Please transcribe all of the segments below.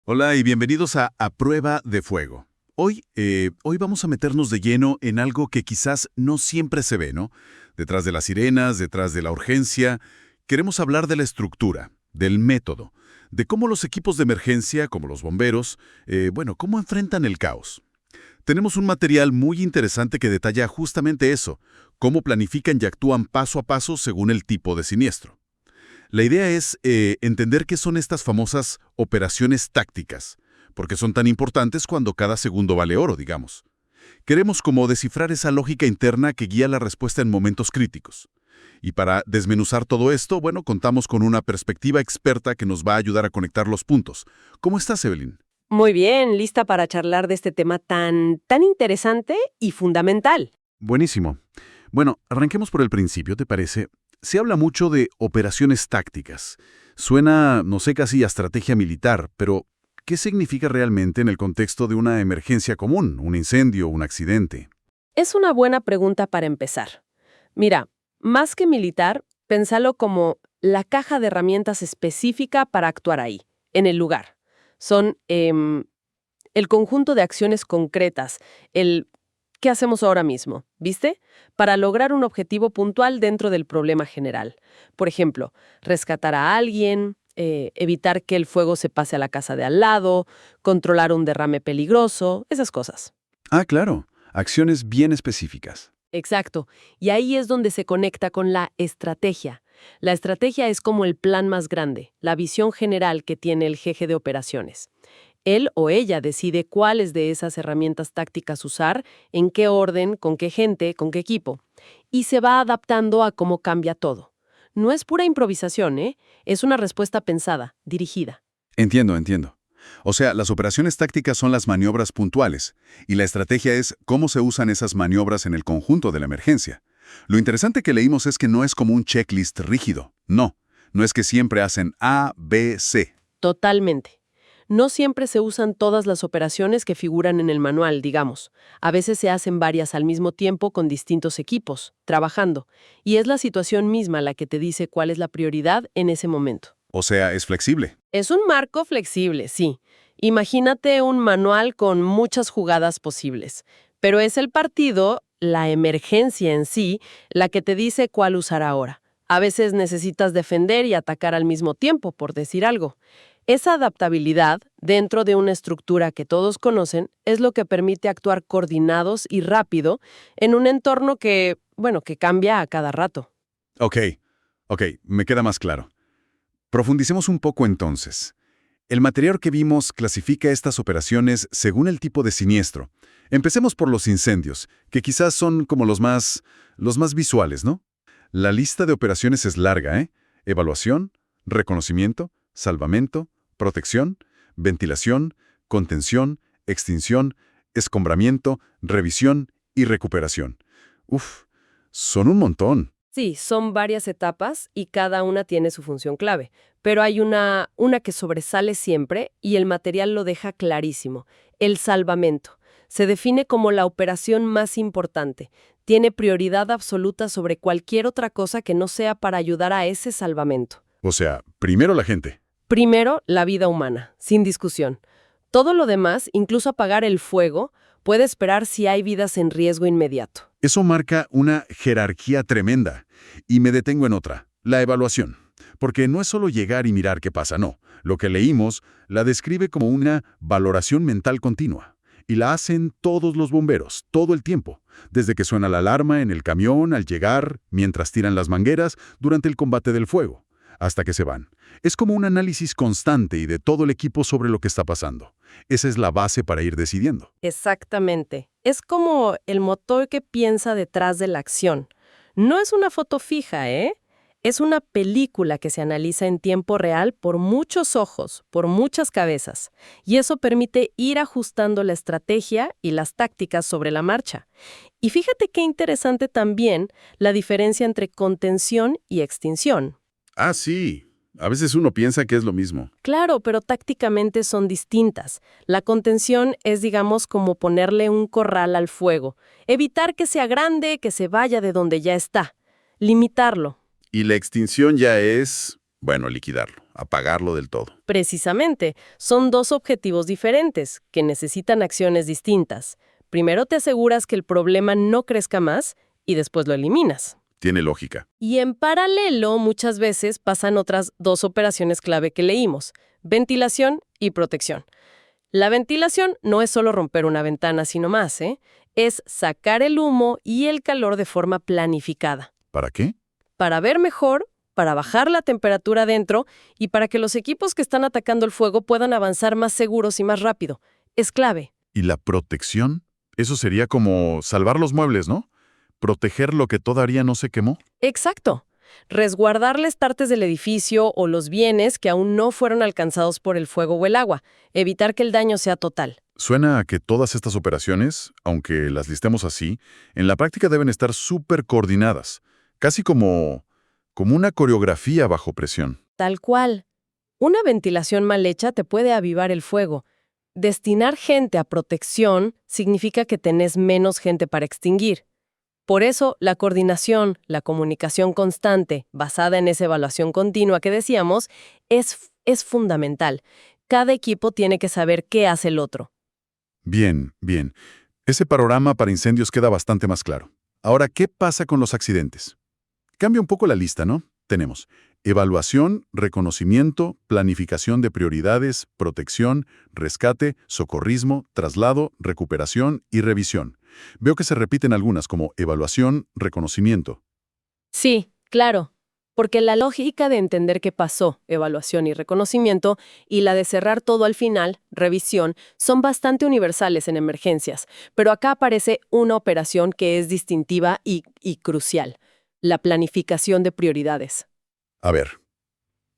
Hola y bienvenidos a Prueba de Fuego. Hoy vamos a meternos de lleno en algo que quizás no siempre se ve, ¿no? Detrás de las sirenas, detrás de la urgencia. Queremos hablar de la estructura, del método, de cómo los equipos de emergencia, como los bomberos, cómo enfrentan el caos. Tenemos un material muy interesante que detalla justamente eso, cómo planifican y actúan paso a paso según el tipo de siniestro. La idea es entender qué son estas famosas operaciones tácticas, porque son tan importantes cuando cada segundo vale oro, digamos. Queremos como descifrar esa lógica interna que guía la respuesta en momentos críticos. Y para desmenuzar todo esto, bueno, contamos con una perspectiva experta que nos va a ayudar a conectar los puntos. ¿Cómo estás, Evelyn? Muy bien, lista para charlar de este tema tan interesante y fundamental. Buenísimo. Bueno, arranquemos por el principio, ¿te parece? Se habla mucho de operaciones tácticas. Suena, no sé, casi a estrategia militar, pero ¿qué significa realmente en el contexto de una emergencia común, un incendio, un accidente? Es una buena pregunta para empezar. Mira, más que militar, pénsalo como la caja de herramientas específica para actuar ahí, en el lugar. Son el conjunto de acciones concretas, el ¿qué hacemos ahora mismo? ¿Viste? Para lograr un objetivo puntual dentro del problema general. Por ejemplo, rescatar a alguien, evitar que el fuego se pase a la casa de al lado, controlar un derrame peligroso, esas cosas. Ah, claro, acciones bien específicas. Exacto. Y ahí es donde se conecta con la estrategia. La estrategia es como el plan más grande, la visión general que tiene el jefe de operaciones. Él o ella decide cuáles de esas herramientas tácticas usar, en qué orden, con qué gente, con qué equipo. Y se va adaptando a cómo cambia todo. No es pura improvisación, ¿eh? Es una respuesta pensada, dirigida. Entiendo. O sea, las operaciones tácticas son las maniobras puntuales, y la estrategia es cómo se usan esas maniobras en el conjunto de la emergencia. Lo interesante que leímos es que no es como un checklist rígido. No es que siempre hacen A, B, C. Totalmente. No siempre se usan todas las operaciones que figuran en el manual, digamos. A veces se hacen varias al mismo tiempo con distintos equipos, trabajando, y es la situación misma la que te dice cuál es la prioridad en ese momento. O sea, es flexible. Es un marco flexible, sí. Imagínate un manual con muchas jugadas posibles, pero es el partido, la emergencia en sí, la que te dice cuál usar ahora. A veces necesitas defender y atacar al mismo tiempo, por decir algo. Esa adaptabilidad, dentro de una estructura que todos conocen, es lo que permite actuar coordinados y rápido en un entorno que cambia a cada rato. Ok, me queda más claro. Profundicemos un poco entonces. El material que vimos clasifica estas operaciones según el tipo de siniestro. Empecemos por los incendios, que quizás son como los más visuales, ¿no? La lista de operaciones es larga, ¿eh? Evaluación, reconocimiento, salvamento, protección, ventilación, contención, extinción, escombramiento, revisión y recuperación. Uf, son un montón. Sí, son varias etapas y cada una tiene su función clave, pero hay una que sobresale siempre y el material lo deja clarísimo, el salvamento. Se define como la operación más importante. Tiene prioridad absoluta sobre cualquier otra cosa que no sea para ayudar a ese salvamento. O sea, primero la gente. Primero, la vida humana, sin discusión. Todo lo demás, incluso apagar el fuego, puede esperar si hay vidas en riesgo inmediato. Eso marca una jerarquía tremenda. Y me detengo en otra, la evaluación. Porque no es solo llegar y mirar qué pasa, no. Lo que leímos la describe como una valoración mental continua. Y la hacen todos los bomberos, todo el tiempo. Desde que suena la alarma en el camión, al llegar, mientras tiran las mangueras, durante el combate del fuego, hasta que se van. Es como un análisis constante y de todo el equipo sobre lo que está pasando. Esa es la base para ir decidiendo. Exactamente. Es como el motor que piensa detrás de la acción. No es una foto fija, ¿eh? Es una película que se analiza en tiempo real por muchos ojos, por muchas cabezas. Y eso permite ir ajustando la estrategia y las tácticas sobre la marcha. Y fíjate qué interesante también la diferencia entre contención y extinción. Ah, sí. A veces uno piensa que es lo mismo. Claro, pero tácticamente son distintas. La contención es, digamos, como ponerle un corral al fuego. Evitar que sea grande, que se vaya de donde ya está. Limitarlo. Y la extinción ya es... Bueno, liquidarlo, apagarlo del todo. Precisamente, son dos objetivos diferentes que necesitan acciones distintas. Primero te aseguras que el problema no crezca más y después lo eliminas. Tiene lógica. Y en paralelo, muchas veces pasan otras dos operaciones clave que leímos: ventilación y protección. La ventilación no es solo romper una ventana, sino más, ¿eh? Es sacar el humo y el calor de forma planificada. ¿Para qué? Para ver mejor, para bajar la temperatura dentro y para que los equipos que están atacando el fuego puedan avanzar más seguros y más rápido. Es clave. ¿Y la protección? Eso sería como salvar los muebles, ¿no? Proteger lo que todavía no se quemó. Exacto. Resguardar las partes del edificio o los bienes que aún no fueron alcanzados por el fuego o el agua. Evitar que el daño sea total. Suena a que todas estas operaciones, aunque las listemos así, en la práctica deben estar súper coordinadas, casi como una coreografía bajo presión. Tal cual. Una ventilación mal hecha te puede avivar el fuego. Destinar gente a protección significa que tenés menos gente para extinguir. Por eso, la coordinación, la comunicación constante, basada en esa evaluación continua que decíamos, es fundamental. Cada equipo tiene que saber qué hace el otro. Bien, bien. Ese panorama para incendios queda bastante más claro. Ahora, ¿qué pasa con los accidentes? Cambia un poco la lista, ¿no? Tenemos evaluación, reconocimiento, planificación de prioridades, protección, rescate, socorrismo, traslado, recuperación y revisión. Veo que se repiten algunas como evaluación, reconocimiento. Sí, claro, porque la lógica de entender qué pasó, evaluación y reconocimiento, y la de cerrar todo al final, revisión, son bastante universales en emergencias, pero acá aparece una operación que es distintiva y crucial: la planificación de prioridades. A ver,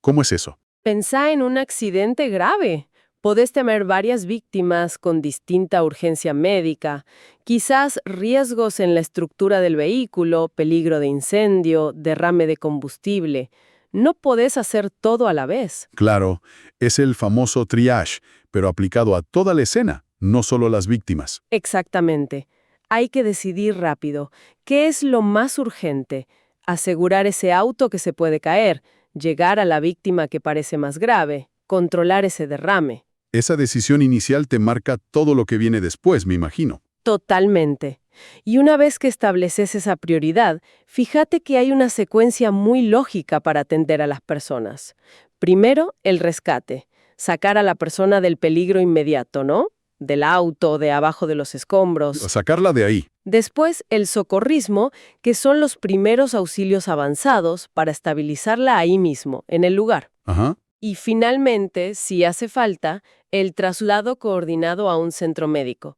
¿cómo es eso? Pensá en un accidente grave. Podés tener varias víctimas con distinta urgencia médica, quizás riesgos en la estructura del vehículo, peligro de incendio, derrame de combustible. No podés hacer todo a la vez. Claro, es el famoso triage, pero aplicado a toda la escena, no solo a las víctimas. Exactamente. Hay que decidir rápido. ¿Qué es lo más urgente? Asegurar ese auto que se puede caer, llegar a la víctima que parece más grave, controlar ese derrame. Esa decisión inicial te marca todo lo que viene después, me imagino. Totalmente. Y una vez que estableces esa prioridad, fíjate que hay una secuencia muy lógica para atender a las personas. Primero, el rescate. Sacar a la persona del peligro inmediato, ¿no? Del auto, de abajo de los escombros. Sacarla de ahí. Después, el socorrismo, que son los primeros auxilios avanzados para estabilizarla ahí mismo, en el lugar. Ajá. Y finalmente, si hace falta, el traslado coordinado a un centro médico.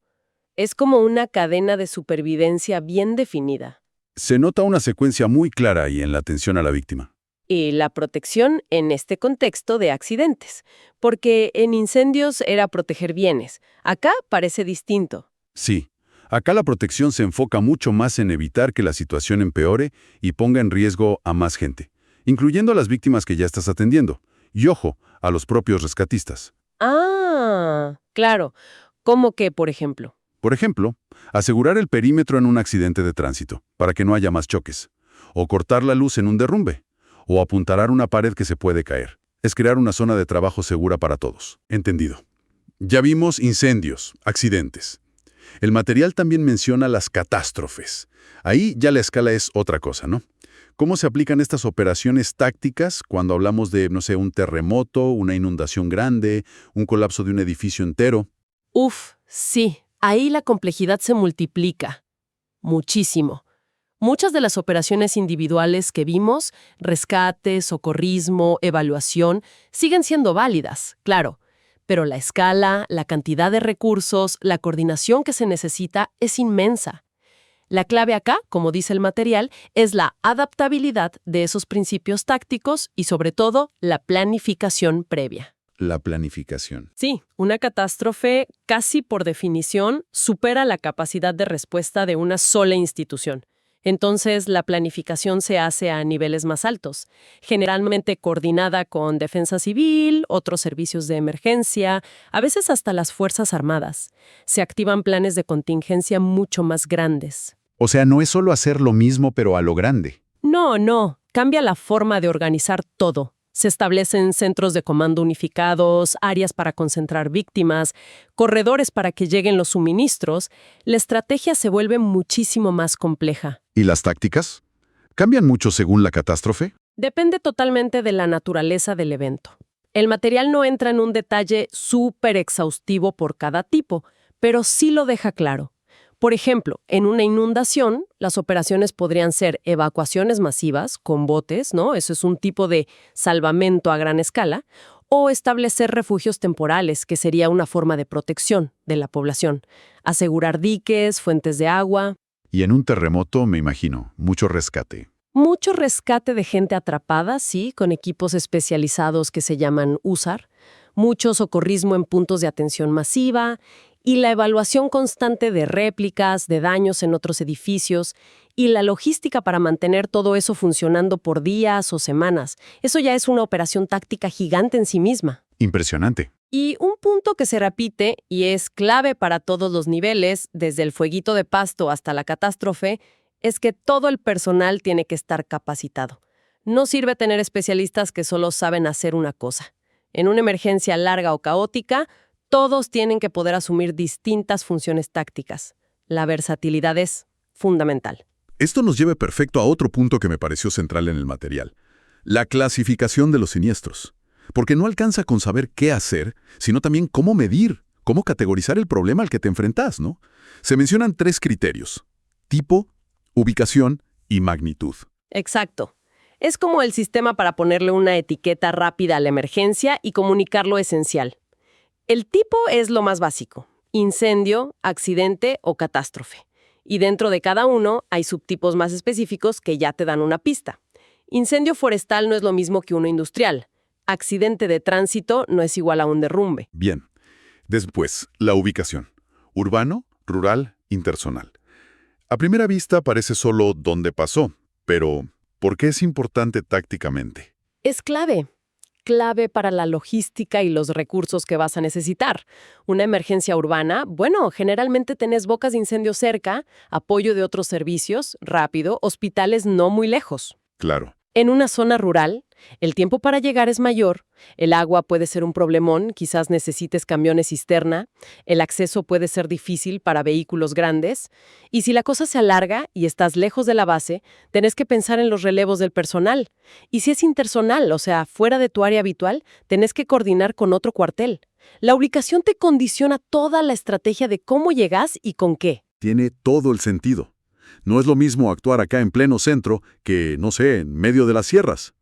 Es como una cadena de supervivencia bien definida. Se nota una secuencia muy clara ahí en la atención a la víctima. Y la protección en este contexto de accidentes, porque en incendios era proteger bienes. Acá parece distinto. Sí, acá la protección se enfoca mucho más en evitar que la situación empeore y ponga en riesgo a más gente, incluyendo a las víctimas que ya estás atendiendo. Y ojo, a los propios rescatistas. Ah, claro. ¿Cómo que, por ejemplo? Por ejemplo, asegurar el perímetro en un accidente de tránsito, para que no haya más choques. O cortar la luz en un derrumbe. O apuntalar una pared que se puede caer. Es crear una zona de trabajo segura para todos. Entendido. Ya vimos incendios, accidentes. El material también menciona las catástrofes. Ahí ya la escala es otra cosa, ¿no? ¿Cómo se aplican estas operaciones tácticas cuando hablamos de, no sé, un terremoto, una inundación grande, un colapso de un edificio entero? Sí. Ahí la complejidad se multiplica. Muchísimo. Muchas de las operaciones individuales que vimos, rescate, socorrismo, evaluación, siguen siendo válidas, claro. Pero la escala, la cantidad de recursos, la coordinación que se necesita es inmensa. La clave acá, como dice el material, es la adaptabilidad de esos principios tácticos y, sobre todo, la planificación previa. La planificación. Sí, una catástrofe, casi por definición, supera la capacidad de respuesta de una sola institución. Entonces, la planificación se hace a niveles más altos, generalmente coordinada con Defensa Civil, otros servicios de emergencia, a veces hasta las Fuerzas Armadas. Se activan planes de contingencia mucho más grandes. O sea, no es solo hacer lo mismo pero a lo grande. No, cambia la forma de organizar todo. Se establecen centros de comando unificados, áreas para concentrar víctimas, corredores para que lleguen los suministros. La estrategia se vuelve muchísimo más compleja. ¿Y las tácticas? ¿Cambian mucho según la catástrofe? Depende totalmente de la naturaleza del evento. El material no entra en un detalle súper exhaustivo por cada tipo, pero sí lo deja claro. Por ejemplo, en una inundación, las operaciones podrían ser evacuaciones masivas con botes, ¿no? Eso es un tipo de salvamento a gran escala, o establecer refugios temporales, que sería una forma de protección de la población. Asegurar diques, fuentes de agua. Y en un terremoto, me imagino, mucho rescate. Mucho rescate de gente atrapada, sí, con equipos especializados que se llaman USAR. Mucho socorrismo en puntos de atención masiva y la evaluación constante de réplicas, de daños en otros edificios y la logística para mantener todo eso funcionando por días o semanas. Eso ya es una operación táctica gigante en sí misma. Impresionante. Y un punto que se repite y es clave para todos los niveles, desde el fueguito de pasto hasta la catástrofe, es que todo el personal tiene que estar capacitado. No sirve tener especialistas que solo saben hacer una cosa. En una emergencia larga o caótica, todos tienen que poder asumir distintas funciones tácticas. La versatilidad es fundamental. Esto nos lleva perfecto a otro punto que me pareció central en el material. La clasificación de los siniestros. Porque no alcanza con saber qué hacer, sino también cómo medir, cómo categorizar el problema al que te enfrentas, ¿no? Se mencionan 3 criterios: tipo, ubicación y magnitud. Exacto. Es como el sistema para ponerle una etiqueta rápida a la emergencia y comunicar lo esencial. El tipo es lo más básico: incendio, accidente o catástrofe. Y dentro de cada uno hay subtipos más específicos que ya te dan una pista. Incendio forestal no es lo mismo que uno industrial. Accidente de tránsito no es igual a un derrumbe. Bien. Después, la ubicación. Urbano, rural, interzonal. A primera vista parece solo dónde pasó, pero ¿por qué es importante tácticamente? Es clave. Clave para la logística y los recursos que vas a necesitar. Una emergencia urbana, bueno, generalmente tenés bocas de incendio cerca, apoyo de otros servicios, rápido, hospitales no muy lejos. Claro. En una zona rural, el tiempo para llegar es mayor, el agua puede ser un problemón, quizás necesites camiones cisterna, el acceso puede ser difícil para vehículos grandes, y si la cosa se alarga y estás lejos de la base, tenés que pensar en los relevos del personal. Y si es interzonal, o sea, fuera de tu área habitual, tenés que coordinar con otro cuartel. La ubicación te condiciona toda la estrategia de cómo llegás y con qué. Tiene todo el sentido. No es lo mismo actuar acá en pleno centro que, no sé, en medio de las sierras.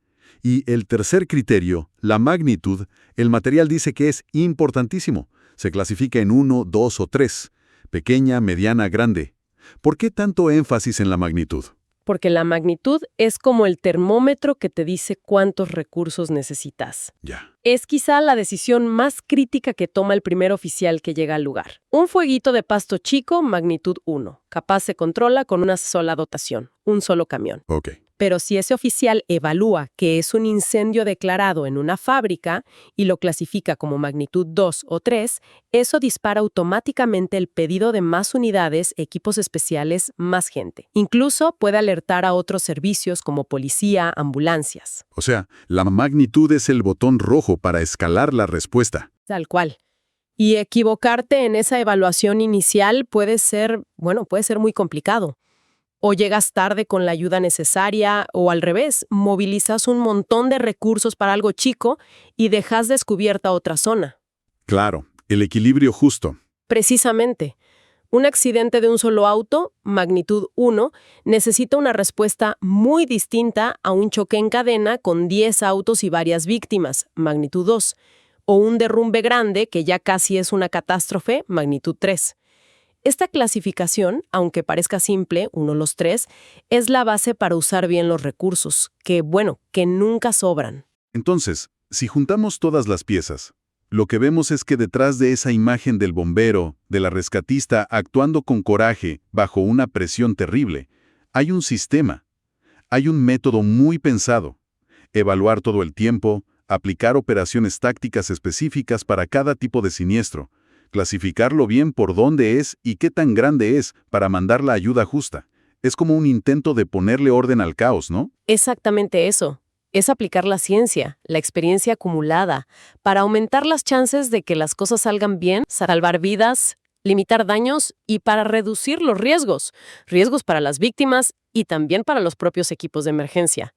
Y el tercer criterio, la magnitud, el material dice que es importantísimo. Se clasifica en 1, 2 o 3. Pequeña, mediana, grande. ¿Por qué tanto énfasis en la magnitud? Porque la magnitud es como el termómetro que te dice cuántos recursos necesitas. Ya. Es quizá la decisión más crítica que toma el primer oficial que llega al lugar. Un fueguito de pasto chico, magnitud 1. Capaz se controla con una sola dotación, un solo camión. Ok. Pero si ese oficial evalúa que es un incendio declarado en una fábrica y lo clasifica como magnitud 2 o 3, eso dispara automáticamente el pedido de más unidades, equipos especiales, más gente. Incluso puede alertar a otros servicios como policía, ambulancias. O sea, la magnitud es el botón rojo para escalar la respuesta. Tal cual. Y equivocarte en esa evaluación inicial puede ser muy complicado. O llegas tarde con la ayuda necesaria, o al revés, movilizas un montón de recursos para algo chico y dejas descubierta otra zona. Claro, el equilibrio justo. Precisamente. Un accidente de un solo auto, magnitud 1, necesita una respuesta muy distinta a un choque en cadena con 10 autos y varias víctimas, magnitud 2, o un derrumbe grande que ya casi es una catástrofe, magnitud 3. Esta clasificación, aunque parezca simple, uno los 3, es la base para usar bien los recursos, que nunca sobran. Entonces, si juntamos todas las piezas, lo que vemos es que detrás de esa imagen del bombero, de la rescatista actuando con coraje bajo una presión terrible, hay un sistema, hay un método muy pensado. Evaluar todo el tiempo, aplicar operaciones tácticas específicas para cada tipo de siniestro, clasificarlo bien por dónde es y qué tan grande es para mandar la ayuda justa. Es como un intento de ponerle orden al caos, ¿no? Exactamente eso. Es aplicar la ciencia, la experiencia acumulada, para aumentar las chances de que las cosas salgan bien, salvar vidas, limitar daños y para reducir los riesgos. Riesgos para las víctimas y también para los propios equipos de emergencia.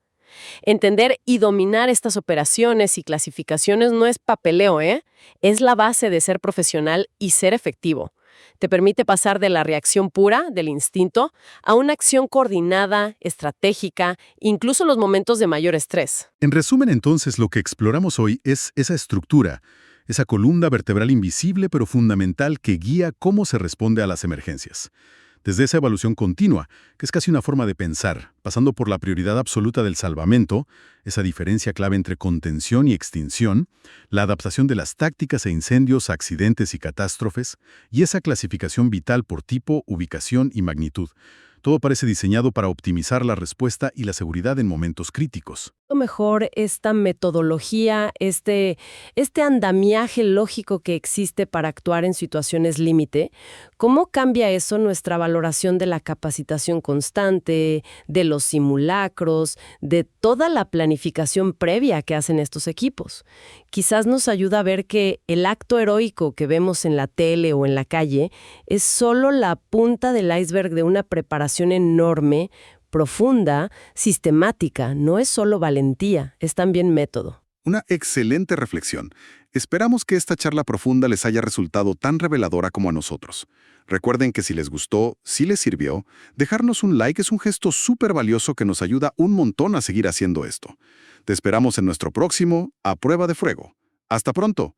Entender y dominar estas operaciones y clasificaciones no es papeleo, ¿eh? Es la base de ser profesional y ser efectivo. Te permite pasar de la reacción pura, del instinto, a una acción coordinada, estratégica, incluso en los momentos de mayor estrés. En resumen, entonces, lo que exploramos hoy es esa estructura, esa columna vertebral invisible pero fundamental que guía cómo se responde a las emergencias. Desde esa evaluación continua, que es casi una forma de pensar, pasando por la prioridad absoluta del salvamento, esa diferencia clave entre contención y extinción, la adaptación de las tácticas e incendios, accidentes y catástrofes, y esa clasificación vital por tipo, ubicación y magnitud. Todo parece diseñado para optimizar la respuesta y la seguridad en momentos críticos. Lo mejor esta metodología, este andamiaje lógico que existe para actuar en situaciones límite, ¿cómo cambia eso nuestra valoración de la capacitación constante, de los simulacros, de toda la planificación previa que hacen estos equipos? Quizás nos ayuda a ver que el acto heroico que vemos en la tele o en la calle es solo la punta del iceberg de una preparación enorme, profunda, sistemática. No es solo valentía, es también método. Una excelente reflexión. Esperamos que esta charla profunda les haya resultado tan reveladora como a nosotros. Recuerden que si les gustó, si les sirvió, dejarnos un like es un gesto súper valioso que nos ayuda un montón a seguir haciendo esto. Te esperamos en nuestro próximo A Prueba de Fuego. ¡Hasta pronto!